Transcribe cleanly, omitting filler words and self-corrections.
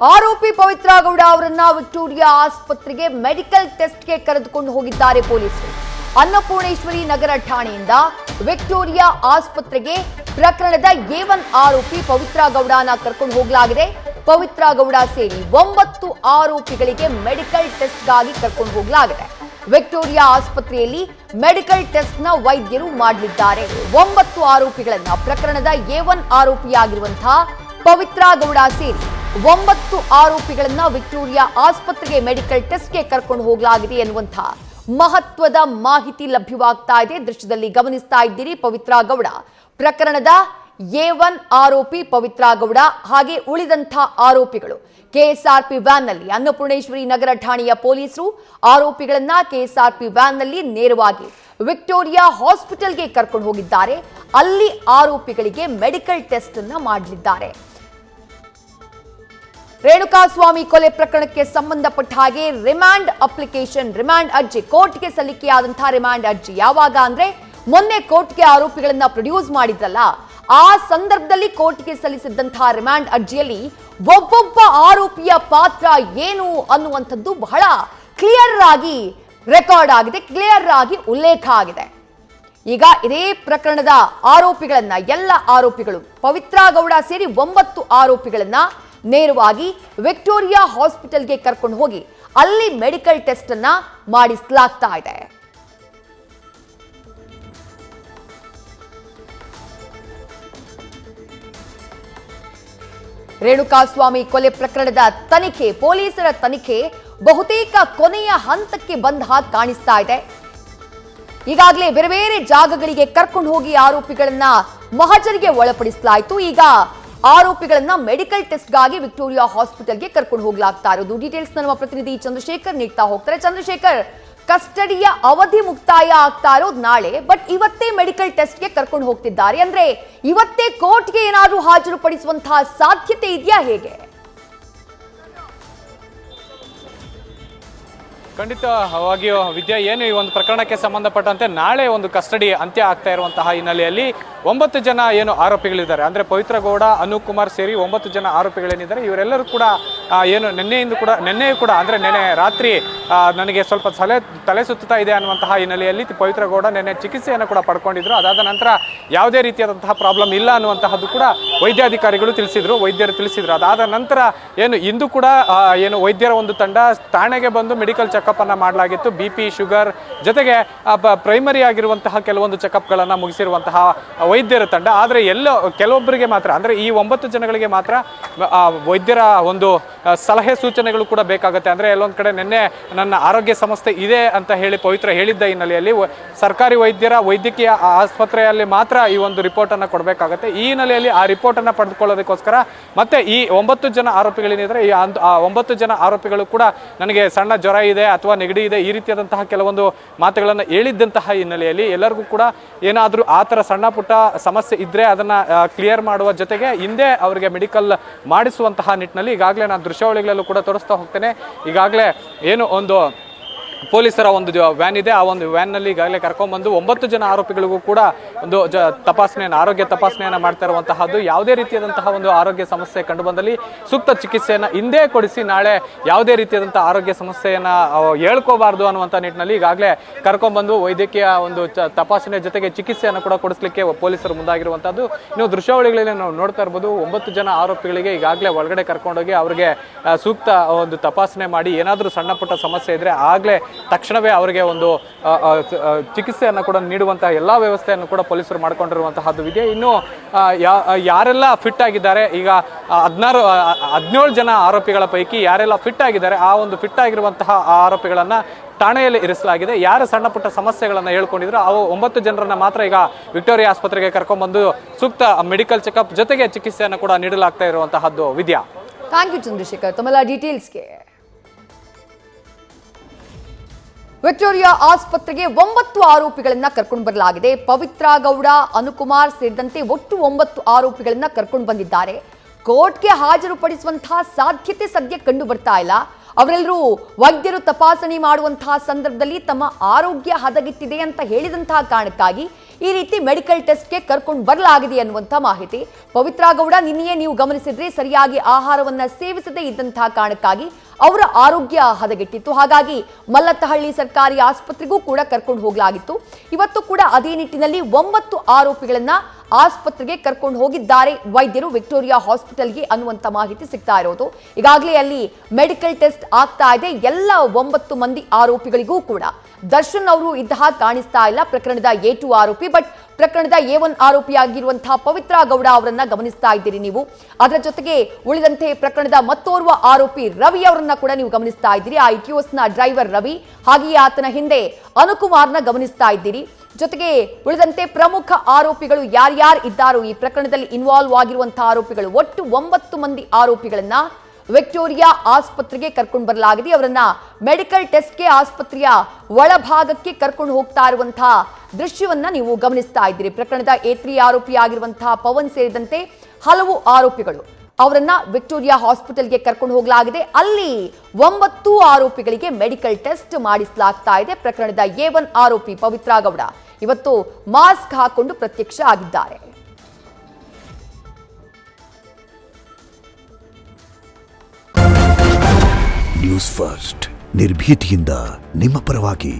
ಆರೋಪಿ ಪವಿತ್ರ ಗೌಡ ಅವರನ್ನ ವಿಕ್ಟೋರಿಯಾ ಆಸ್ಪತ್ರೆಗೆ ಮೆಡಿಕಲ್ ಟೆಸ್ಟ್ಗೆ ಕರೆದುಕೊಂಡು ಹೋಗಿದ್ದಾರೆ ಪೊಲೀಸರು. ಅನ್ನಪೂರ್ಣೇಶ್ವರಿ ನಗರ ಠಾಣೆಯಿಂದ ವಿಕ್ಟೋರಿಯಾ ಆಸ್ಪತ್ರೆಗೆ ಪ್ರಕರಣದ A1 ಆರೋಪಿ ಪವಿತ್ರ ಗೌಡನ ಕರ್ಕೊಂಡು ಹೋಗಲಾಗಿದೆ. ಪವಿತ್ರ ಗೌಡ ಸೇರಿ 9 ಆರೋಪಿಗಳಿಗೆ ಮೆಡಿಕಲ್ ಟೆಸ್ಟ್ಗಾಗಿ ಕರ್ಕೊಂಡು ಹೋಗಲಾಗಿದೆ. ವಿಕ್ಟೋರಿಯಾ ಆಸ್ಪತ್ರೆಯಲ್ಲಿ ಮೆಡಿಕಲ್ ಟೆಸ್ಟ್ ನ ವೈದ್ಯರು ಮಾಡಲಿದ್ದಾರೆ. 9 ಆರೋಪಿಗಳನ್ನ ಪ್ರಕರಣದ A1 ಆರೋಪಿಯಾಗಿರುವಂತಹ ಪವಿತ್ರ ಗೌಡ ಸೇರಿ 9 ಆರೋಪಿಗಳನ್ನ ವಿಕ್ಟೋರಿಯಾ ಆಸ್ಪತ್ರೆಗೆ ಮೆಡಿಕಲ್ ಟೆಸ್ಟ್ಗೆ ಕರ್ಕೊಂಡು ಹೋಗಲಾಗಿದೆ ಎನ್ನುವಂತಹ ಮಹತ್ವದ ಮಾಹಿತಿ ಲಭ್ಯವಾಗ್ತಾ ಇದೆ. ದೃಶ್ಯದಲ್ಲಿ ಗಮನಿಸ್ತಾ ಇದ್ದೀರಿ. ಪವಿತ್ರ ಗೌಡ ಪ್ರಕರಣದ A1 ಆರೋಪಿ ಪವಿತ್ರ ಗೌಡ ಹಾಗೆ ಉಳಿದಂಥ ಆರೋಪಿಗಳು ಕೆಎಸ್ಆರ್ಪಿ ವ್ಯಾನ್ ನಲ್ಲಿ ಅನ್ನಪೂರ್ಣೇಶ್ವರಿ ನಗರ ಠಾಣೆಯ ಪೊಲೀಸರು ಆರೋಪಿಗಳನ್ನ ಕೆಎಸ್ಆರ್ಪಿ ವ್ಯಾನ್ ನಲ್ಲಿ ನೇರವಾಗಿ ವಿಕ್ಟೋರಿಯಾ ಹಾಸ್ಪಿಟಲ್ಗೆ ಕರ್ಕೊಂಡು ಹೋಗಿದ್ದಾರೆ. ಅಲ್ಲಿ ಆರೋಪಿಗಳಿಗೆ ಮೆಡಿಕಲ್ ಟೆಸ್ಟ್ ಅನ್ನ ಮಾಡಲಿದ್ದಾರೆ. ರೇಣುಕಾಸ್ವಾಮಿ ಕೊಲೆ ಪ್ರಕರಣಕ್ಕೆ ಸಂಬಂಧಪಟ್ಟ ಹಾಗೆ ರಿಮಾಂಡ್ ಅರ್ಜಿ ಕೋರ್ಟ್ಗೆ ಸಲ್ಲಿಕೆಯಾದಂತಹ ರಿಮಾಂಡ್ ಅರ್ಜಿ ಯಾವಾಗ ಅಂದ್ರೆ ಮೊನ್ನೆ ಕೋರ್ಟ್ಗೆ ಆರೋಪಿಗಳನ್ನ ಪ್ರೊಡ್ಯೂಸ್ ಮಾಡಿದ್ರಲ್ಲ, ಆ ಸಂದರ್ಭದಲ್ಲಿ ಕೋರ್ಟ್ಗೆ ಸಲ್ಲಿಸಿದ್ದಂತಹ ರಿಮಾಂಡ್ ಅರ್ಜಿಯಲ್ಲಿ ಒಬ್ಬೊಬ್ಬ ಆರೋಪಿಯ ಪಾತ್ರ ಏನು ಅನ್ನುವಂಥದ್ದು ಬಹಳ ಕ್ಲಿಯರ್ ಆಗಿ ರೆಕಾರ್ಡ್ ಆಗಿದೆ, ಕ್ಲಿಯರ್ ಆಗಿ ಉಲ್ಲೇಖ ಆಗಿದೆ. ಈಗ ಇದೇ ಪ್ರಕರಣದ ಆರೋಪಿಗಳನ್ನ ಎಲ್ಲ ಆರೋಪಿಗಳು ಪವಿತ್ರ ಗೌಡ ಸೇರಿ 9 ಆರೋಪಿಗಳನ್ನ ನೇರವಾಗಿ ವಿಕ್ಟೋರಿಯಾ ಹಾಸ್ಪಿಟಲ್ಗೆ ಕರ್ಕೊಂಡು ಹೋಗಿ ಅಲ್ಲಿ ಮೆಡಿಕಲ್ ಟೆಸ್ಟ್ ಅನ್ನ ಮಾಡಿಸಲಾಗ್ತಾ ಇದೆ. ರೇಣುಕಾಸ್ವಾಮಿ ಕೊಲೆ ಪ್ರಕರಣದ ತನಿಖೆ, ಪೊಲೀಸರ ತನಿಖೆ ಬಹುತೇಕ ಕೊನೆಯ ಹಂತಕ್ಕೆ ಬಂದ ಹಾಗೆ ಕಾಣಿಸ್ತಾ ಇದೆ. ಈಗಾಗಲೇ ಬೇರೆ ಬೇರೆ ಜಾಗಗಳಿಗೆ ಕರ್ಕೊಂಡು ಹೋಗಿ ಆರೋಪಿಗಳನ್ನ ಮಹಜರಿಗೆ ಒಳಪಡಿಸಲಾಯಿತು. ಈಗ ಆರೋಪಿಗಳನ್ನ ಮೆಡಿಕಲ್ ಟೆಸ್ಟ್ಗಾಗಿ ವಿಕ್ಟೋರಿಯಾ ಹಾಸ್ಪಿಟಲ್ಗೆ ಕರ್ಕೊಂಡು ಹೋಗಲಾಗ್ತಾ ಇರೋದು. ಡೀಟೇಲ್ಸ್ ನಮ್ಮ ಪ್ರತಿನಿಧಿ ಚಂದ್ರಶೇಖರ್ ನೀಡ್ತಾ ಹೋಗ್ತಾರೆ. ಚಂದ್ರಶೇಖರ್, ಕಸ್ಟಡಿಯ ಅವಧಿ ಮುಕ್ತಾಯ ಆಗ್ತಾ ಇರೋದು ನಾಳೆ, ಬಟ್ ಇವತ್ತೇ ಮೆಡಿಕಲ್ ಟೆಸ್ಟ್ಗೆ ಕರ್ಕೊಂಡು ಹೋಗ್ತಿದ್ದಾರೆ ಅಂದ್ರೆ ಇವತ್ತೇ ಕೋರ್ಟ್ಗೆ ಏನಾದರೂ ಹಾಜರುಪಡಿಸುವಂತಹ ಸಾಧ್ಯತೆ ಇದೆಯಾ, ಹೇಗೆ? ಖಂಡಿತವಾಗಿಯೂ ವಿದ್ಯಾ, ಏನು ಈ ಒಂದು ಪ್ರಕರಣಕ್ಕೆ ಸಂಬಂಧಪಟ್ಟಂತೆ ನಾಳೆ ಒಂದು ಕಸ್ಟಡಿ ಅಂತ್ಯ ಆಗ್ತಾ ಇರುವಂತಹ ಹಿನ್ನೆಲೆಯಲ್ಲಿ 9 ಜನ ಏನು ಆರೋಪಿಗಳಿದ್ದಾರೆ, ಅಂದರೆ ಪವಿತ್ರ ಗೌಡ, ಅನೂಪ್ ಕುಮಾರ್ ಸೇರಿ 9 ಜನ ಆರೋಪಿಗಳೇನಿದ್ದಾರೆ ಇವರೆಲ್ಲರೂ ಕೂಡ ಏನು ನಿನ್ನೆಯೂ ಕೂಡ ಅಂದರೆ ನೆನ್ನೆ ರಾತ್ರಿ ನನಗೆ ಸ್ವಲ್ಪ ತಲೆ ಸುತ್ತಾ ಇದೆ ಅನ್ನುವಂತಹ ಹಿನ್ನೆಲೆಯಲ್ಲಿ ಪವಿತ್ರ ಗೌಡ ನಿನ್ನೆ ಚಿಕಿತ್ಸೆಯನ್ನು ಕೂಡ ಪಡ್ಕೊಂಡಿದ್ರು. ಅದಾದ ನಂತರ ಯಾವುದೇ ರೀತಿಯಾದಂತಹ ಪ್ರಾಬ್ಲಮ್ ಇಲ್ಲ ಅನ್ನುವಂತಹದ್ದು ಕೂಡ ವೈದ್ಯಾಧಿಕಾರಿಗಳು ವೈದ್ಯರು ತಿಳಿಸಿದ್ರು. ಅದಾದ ನಂತರ ಏನು ಇಂದು ಕೂಡ ಏನು ವೈದ್ಯರ ಒಂದು ತಂಡ ಠಾಣೆಗೆ ಬಂದು ಮೆಡಿಕಲ್ ಚೆಕಪ್ ಅನ್ನ ಮಾಡಲಾಗಿತ್ತು. BP, ಶುಗರ್ ಜೊತೆಗೆ ಪ್ರೈಮರಿ ಆಗಿರುವಂತಹ ಕೆಲವೊಂದು ಚೆಕಪ್ಗಳನ್ನು ಮುಗಿಸಿರುವಂತಹ ವೈದ್ಯರ ತಂಡ. ಆದರೆ ಕೆಲವೊಬ್ಬರಿಗೆ ಮಾತ್ರ, ಅಂದರೆ ಈ 9 ಜನಗಳಿಗೆ ಮಾತ್ರ ವೈದ್ಯರ ಒಂದು ಸಲಹೆ ಸೂಚನೆಗಳು ಕೂಡ ಬೇಕಾಗುತ್ತೆ. ಅಂದರೆ ಎಲ್ಲೊಂದು ಕಡೆ ನಿನ್ನೆ ನನ್ನ ಆರೋಗ್ಯ ಸಮಸ್ಯೆ ಇದೆ ಅಂತ ಹೇಳಿ ಪವಿತ್ರ ಹೇಳಿದ್ದ ಹಿನ್ನೆಲೆಯಲ್ಲಿ ಸರ್ಕಾರಿ ವೈದ್ಯಕೀಯ ಆಸ್ಪತ್ರೆಯಲ್ಲಿ ಮಾತ್ರ ಈ ಒಂದು ರಿಪೋರ್ಟ್ ಅನ್ನು ಕೊಡಬೇಕಾಗುತ್ತೆ. ಈ ಹಿನ್ನೆಲೆಯಲ್ಲಿ ಆ ರಿಪೋರ್ಟ್ ಅನ್ನು ಪಡೆದುಕೊಳ್ಳೋದಕ್ಕೋಸ್ಕರ ಮತ್ತೆ ಈ 9 ಜನ ಆರೋಪಿಗಳೇನಿದ್ರೆ ಈ 9 ಜನ ಆರೋಪಿಗಳು ಕೂಡ ನನಗೆ ಸಣ್ಣ ಜ್ವರ ಇದೆ ಅಥವಾ ನೆಗಡಿ ಇದೆ ಈ ರೀತಿಯಾದಂತಹ ಕೆಲವೊಂದು ಮಾತುಗಳನ್ನು ಹೇಳಿದ್ದಂತಹ ಹಿನ್ನೆಲೆಯಲ್ಲಿ ಎಲ್ಲರಿಗೂ ಕೂಡ ಏನಾದರೂ ಆ ಥರ ಸಣ್ಣ ಪುಟ್ಟ ಸಮಸ್ಯೆ ಇದ್ದರೆ ಅದನ್ನು ಕ್ಲಿಯರ್ ಮಾಡುವ ಜೊತೆಗೆ ಹಿಂದೆ ಅವರಿಗೆ ಮೆಡಿಕಲ್ ಮಾಡಿಸುವಂತಹ ನಿಟ್ಟಿನಲ್ಲಿ ಈಗಾಗಲೇ ನಾನು ದೃಶ್ಯಾವಳಿಗಳಲ್ಲೂ ಕೂಡ ತೋರಿಸ್ತಾ ಹೋಗ್ತೇನೆ. ಈಗಾಗಲೇ ಏನು ಒಂದು ಪೊಲೀಸರ ಒಂದು ವ್ಯಾನ್ ಇದೆ, ಆ ಒಂದು ವ್ಯಾನ್ನಲ್ಲಿ ಈಗಾಗಲೇ ಕರ್ಕೊಂಡ್ಬಂದು 9 ಜನ ಆರೋಪಿಗಳಿಗೂ ಕೂಡ ಒಂದು ಆರೋಗ್ಯ ತಪಾಸಣೆಯನ್ನು ಮಾಡ್ತಾ ಇರುವಂತಹದ್ದು. ಯಾವುದೇ ರೀತಿಯಾದಂತಹ ಒಂದು ಆರೋಗ್ಯ ಸಮಸ್ಯೆ ಕಂಡು ಬಂದಲ್ಲಿ ಸೂಕ್ತ ಚಿಕಿತ್ಸೆಯನ್ನು ಹಿಂದೆ ಕೊಡಿಸಿ ನಾಳೆ ಯಾವುದೇ ರೀತಿಯಾದಂತಹ ಆರೋಗ್ಯ ಸಮಸ್ಯೆಯನ್ನು ಹೇಳ್ಕೋಬಾರ್ದು ಅನ್ನುವಂಥ ನಿಟ್ಟಿನಲ್ಲಿ ಈಗಾಗಲೇ ಕರ್ಕೊಂಡ್ಬಂದು ವೈದ್ಯಕೀಯ ಒಂದು ತಪಾಸಣೆ ಜೊತೆಗೆ ಚಿಕಿತ್ಸೆಯನ್ನು ಕೂಡ ಕೊಡಿಸ್ಲಿಕ್ಕೆ ಪೊಲೀಸರು ಮುಂದಾಗಿರುವಂಥದ್ದು. ಇನ್ನು ದೃಶ್ಯಾವಳಿಗಳಲ್ಲಿ ನಾವು ನೋಡ್ತಾ ಇರ್ಬೋದು, 9 ಜನ ಆರೋಪಿಗಳಿಗೆ ಈಗಾಗಲೇ ಒಳಗಡೆ ಕರ್ಕೊಂಡೋಗಿ ಅವರಿಗೆ ಸೂಕ್ತ ಒಂದು ತಪಾಸಣೆ ಮಾಡಿ ಏನಾದರೂ ಸಣ್ಣ ಪುಟ್ಟ ಸಮಸ್ಯೆ ಇದ್ರೆ ಆಗಲೇ ತಕ್ಷಣವೇ ಅವರಿಗೆ ಒಂದು ಚಿಕಿತ್ಸೆಯನ್ನು ಕೂಡ ನೀಡುವಂತಹ ಎಲ್ಲ ವ್ಯವಸ್ಥೆಯನ್ನು ಕೂಡ ಪೊಲೀಸರು ಮಾಡಿಕೊಂಡಿರುವಂತಹದ್ದು ಇದೆ. ಇನ್ನು ಯಾರೆಲ್ಲ ಫಿಟ್ ಆಗಿದ್ದಾರೆ, ಈಗ 17 ಜನ ಆರೋಪಿಗಳ ಪೈಕಿ ಯಾರೆಲ್ಲ ಫಿಟ್ ಆಗಿದ್ದಾರೆ ಆ ಒಂದು ಫಿಟ್ ಆಗಿರುವಂತಹ ಆರೋಪಿಗಳನ್ನ ಠಾಣೆಯಲ್ಲಿ ಇರಿಸಲಾಗಿದೆ. ಯಾರು ಸಣ್ಣ ಪುಟ್ಟ ಸಮಸ್ಯೆಗಳನ್ನು ಹೇಳ್ಕೊಂಡಿದ್ರು ಅವು 9 ಜನರನ್ನ ಮಾತ್ರ ಈಗ ವಿಕ್ಟೋರಿಯಾ ಆಸ್ಪತ್ರೆಗೆ ಕರ್ಕೊಂಡ್ಬಂದು ಸೂಕ್ತ ಮೆಡಿಕಲ್ ಚೆಕಪ್ ಜೊತೆಗೆ ಚಿಕಿತ್ಸೆಯನ್ನು ಕೂಡ ನೀಡಲಾಗ್ತಾ ಇರುವಂತಹದ್ದು. ವಿದ್ಯಾ, ಥ್ಯಾಂಕ್ ಯು ಚಂದ್ರಶೇಖರ್ ತಮ್ಮೆಲ್ಲ ಡೀಟೇಲ್ಸ್ಗೆ. ವಿಕ್ಟೋರಿಯಾ ಆಸ್ಪತ್ರೆಗೆ 9 ಆರೋಪಿಗಳನ್ನ ಕರ್ಕೊಂಡು ಬರಲಾಗಿದೆ. ಪವಿತ್ರ ಗೌಡ, ಅನುಕುಮಾರ್ ಸೇರಿದಂತೆ ಒಟ್ಟು 9 ಆರೋಪಿಗಳನ್ನ ಕರ್ಕೊಂಡು ಬಂದಿದ್ದಾರೆ. ಕೋರ್ಟ್ಗೆ ಹಾಜರುಪಡಿಸುವಂತಹ ಸಾಧ್ಯತೆ ಸದ್ಯ ಕಂಡು ಬರ್ತಾ ಇಲ್ಲ. ಅವರೆಲ್ಲರೂ ವೈದ್ಯರು ತಪಾಸಣೆ ಮಾಡುವಂತಹ ಸಂದರ್ಭದಲ್ಲಿ ತಮ್ಮ ಆರೋಗ್ಯ ಹದಗೆಟ್ಟಿದೆ ಅಂತ ಹೇಳಿದಂತಹ ಕಾರಣಕ್ಕಾಗಿ ಈ ರೀತಿ ಮೆಡಿಕಲ್ ಟೆಸ್ಟ್ಗೆ ಕರ್ಕೊಂಡು ಬರಲಾಗಿದೆ ಅನ್ನುವಂಥ ಮಾಹಿತಿ. ಪವಿತ್ರ ಗೌಡ ನಿನ್ನೆಯೇ ನೀವು ಗಮನಿಸಿದ್ರೆ ಸರಿಯಾಗಿ ಆಹಾರವನ್ನ ಸೇವಿಸದೇ ಇದ್ದಂತಹ ಕಾರಣಕ್ಕಾಗಿ ಅವರ ಆರೋಗ್ಯ ಹದಗೆಟ್ಟಿತ್ತು. ಹಾಗಾಗಿ ಮಲ್ಲತ್ತಹಳ್ಳಿ ಸರ್ಕಾರಿ ಆಸ್ಪತ್ರೆಗೂ ಕೂಡ ಕರ್ಕೊಂಡು ಹೋಗಲಾಗಿತ್ತು. ಇವತ್ತು ಕೂಡ ಅದೇ ನಿಟ್ಟಿನಲ್ಲಿ 9 ಆರೋಪಿಗಳನ್ನ ಆಸ್ಪತ್ರೆಗೆ ಕರ್ಕೊಂಡು ಹೋಗಿದ್ದಾರೆ ವೈದ್ಯರು ವಿಕ್ಟೋರಿಯಾ ಹಾಸ್ಪಿಟಲ್ಗೆ ಅನ್ನುವಂಥ ಮಾಹಿತಿ ಸಿಗ್ತಾ ಇರೋದು. ಈಗಾಗಲೇ ಅಲ್ಲಿ ಮೆಡಿಕಲ್ ಟೆಸ್ಟ್ ಆಗ್ತಾ ಇದೆ. ಎಲ್ಲ 9 ಮಂದಿ ಆರೋಪಿಗಳಿಗೂ ಕೂಡ ದರ್ಶನ್ ಅವರು ಇದ್ದ ಹಾಗೆ ಕಾಣಿಸ್ತಾ ಇಲ್ಲ, ಪ್ರಕರಣದ A2 ಆರೋಪಿ. ಬಟ್ ಪ್ರಕರಣದ A1 ಆರೋಪಿಯಾಗಿರುವಂತಹ ಪವಿತ್ರ ಗೌಡ ಅವರನ್ನ ಗಮನಿಸ್ತಾ ಇದ್ದೀರಿ ನೀವು. ಅದರ ಜೊತೆಗೆ ಉಳಿದಂತೆ ಪ್ರಕರಣದ ಮತ್ತೋರ್ವ ಆರೋಪಿ ರವಿ ಅವರನ್ನ ಕೂಡ ನೀವು ಗಮನಿಸ್ತಾ ಇದ್ದೀರಿ. ಆ ಇಟಿಯೋಸ್ನ ಡ್ರೈವರ್ ರವಿ, ಹಾಗೆಯೇ ಆತನ ಹಿಂದೆ ಅನುಕುಮಾರ್ನ ಗಮನಿಸ್ತಾ ಇದ್ದೀರಿ. ಜೊತೆಗೆ ಉಳಿದಂತೆ ಪ್ರಮುಖ ಆರೋಪಿಗಳು ಯಾರ್ಯಾರು ಇದ್ದಾರೋ ಈ ಪ್ರಕರಣದಲ್ಲಿ ಇನ್ವಾಲ್ವ್ ಆಗಿರುವಂತಹ ಆರೋಪಿಗಳು ಒಟ್ಟು 9 ಮಂದಿ ಆರೋಪಿಗಳನ್ನ ವಿಕ್ಟೋರಿಯಾ ಆಸ್ಪತ್ರೆಗೆ ಕರ್ಕೊಂಡು ಬರಲಾಗಿದೆ. ಅವರನ್ನ ಮೆಡಿಕಲ್ ಟೆಸ್ಟ್ಗೆ ಆಸ್ಪತ್ರೆಯ ಒಳಭಾಗಕ್ಕೆ ಕರ್ಕೊಂಡು ಹೋಗ್ತಾ ಇರುವಂತಹ ದೃಶ್ಯವನ್ನ ನೀವು ಗಮನಿಸ್ತಾ ಇದ್ದೀರಿ. ಪ್ರಕರಣದ A3 ಆರೋಪಿ ಆಗಿರುವಂತಹ ಪವನ್ ಸೇರಿದಂತೆ ಹಲವು ಆರೋಪಿಗಳು ಅವರನ್ನ ವಿಕ್ಟೋರಿಯಾ ಹಾಸ್ಪಿಟಲ್ಗೆ ಕರ್ಕೊಂಡು ಹೋಗಲಾಗಿದೆ. ಅಲ್ಲಿ 9 ಆರೋಪಿಗಳಿಗೆ ಮೆಡಿಕಲ್ ಟೆಸ್ಟ್ ಮಾಡಿಸಲಾಗ್ತಾ ಇದೆ. ಪ್ರಕರಣದ A1 ಆರೋಪಿ ಪವಿತ್ರ ಗೌಡ ಇವತ್ತು ಮಾಸ್ಕ್ ಹಾಕೊಂಡು ಪ್ರತ್ಯಕ್ಷ ಆಗಿದ್ದಾರೆ. ನ್ಯೂಸ್ ಫಸ್ಟ್ ನಿರ್ಭೀತಿಯಿಂದ ನಿಮ್ಮ ಪರವಾಗಿ.